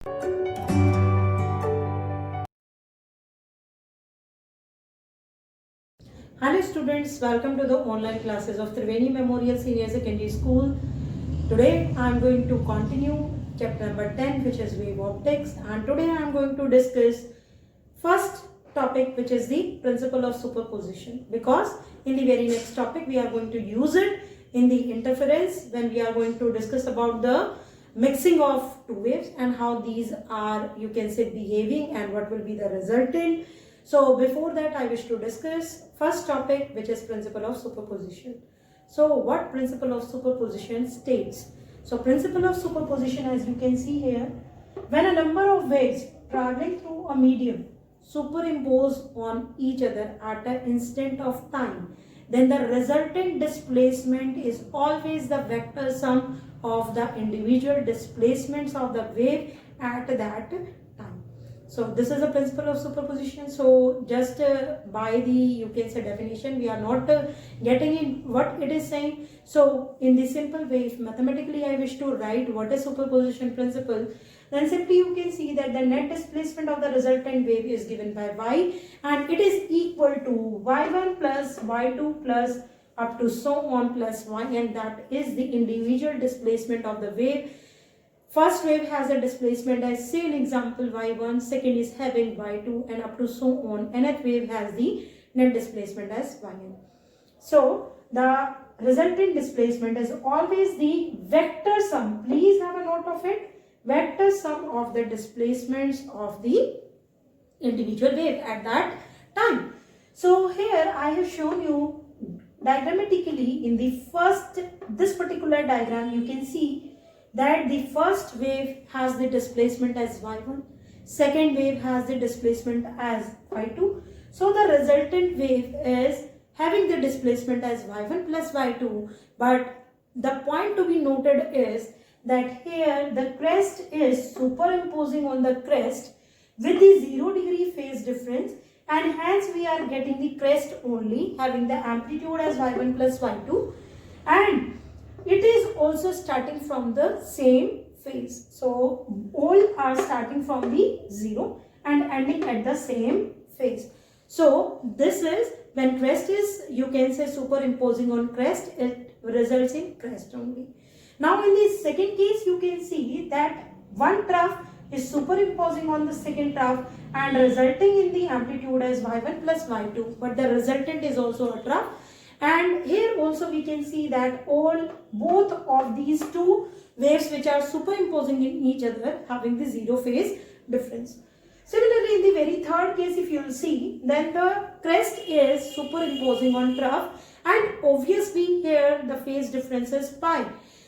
Hello students, welcome to the online classes of Triveni Memorial Senior Secondary School. Today I am going to continue chapter number 10, which is wave optics, and today I am going to discuss first topic, which is the principle of superposition, because in the very next topic we are going to use it in the interference when we are going to discuss about the mixing of two waves and how these are, you can say, behaving and what will be the resultant. So before that I wish to discuss first topic, which is principle of superposition. So what principle of superposition states? So principle of superposition, as you can see here, when a number of waves traveling through a medium superimpose on each other at an instant of time, then the resultant displacement is always the vector sum of the individual displacements of the wave at that time. So this is the principle of superposition. So just by the, you can say, definition, we are not getting in what it is saying. So in the simple way, if mathematically I wish to write what is superposition principle, then simply you can see that the net displacement of the resultant wave is given by y, and it is equal to y1 plus y2 plus up to so on plus y, and that is the individual displacement of the wave. First wave has a displacement as, say in example, y1, second is having y2, and up to so on. Nth wave has the net displacement as yn. So the resultant displacement is always the vector sum. Please have a note of it. Vector sum of the displacements of the individual wave at that time. So here I have shown you diagrammatically in the first, this particular diagram, you can see that the first wave has the displacement as y1, second wave has the displacement as y2. So the resultant wave is having the displacement as y1 plus y2, but the point to be noted is that here the crest is superimposing on the crest with the 0 degree phase difference, and hence we are getting the crest only having the amplitude as y1 plus y2, and it is also starting from the same phase. So all are starting from the 0 and ending at the same phase. So this is when crest is, you can say, superimposing on crest, it results in crest only. Now in the second case, you can see that one trough is superimposing on the second trough and resulting in the amplitude as y1 plus y2, but the resultant is also a trough. And here also we can see that both of these two waves which are superimposing in each other having the 0 phase difference. Similarly, in the very third case, if you will see, then the crest is superimposing on trough, and obviously here the phase difference is pi.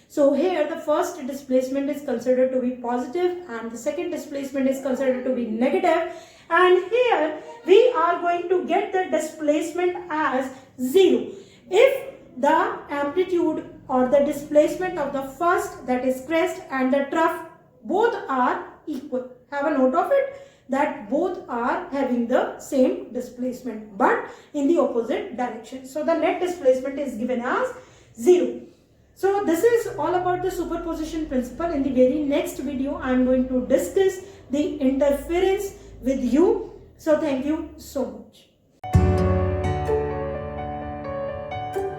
So here the first displacement is considered to be positive and the second displacement is considered to be negative, and here we are going to get the displacement as 0 if the amplitude or the displacement of the first, that is crest, and the trough both are equal. Have a note of it that both are having the same displacement but in the opposite direction. So the net displacement is given as 0. So this is all about the superposition principle. In the very next video I am going to discuss the interference with you. So thank you so much.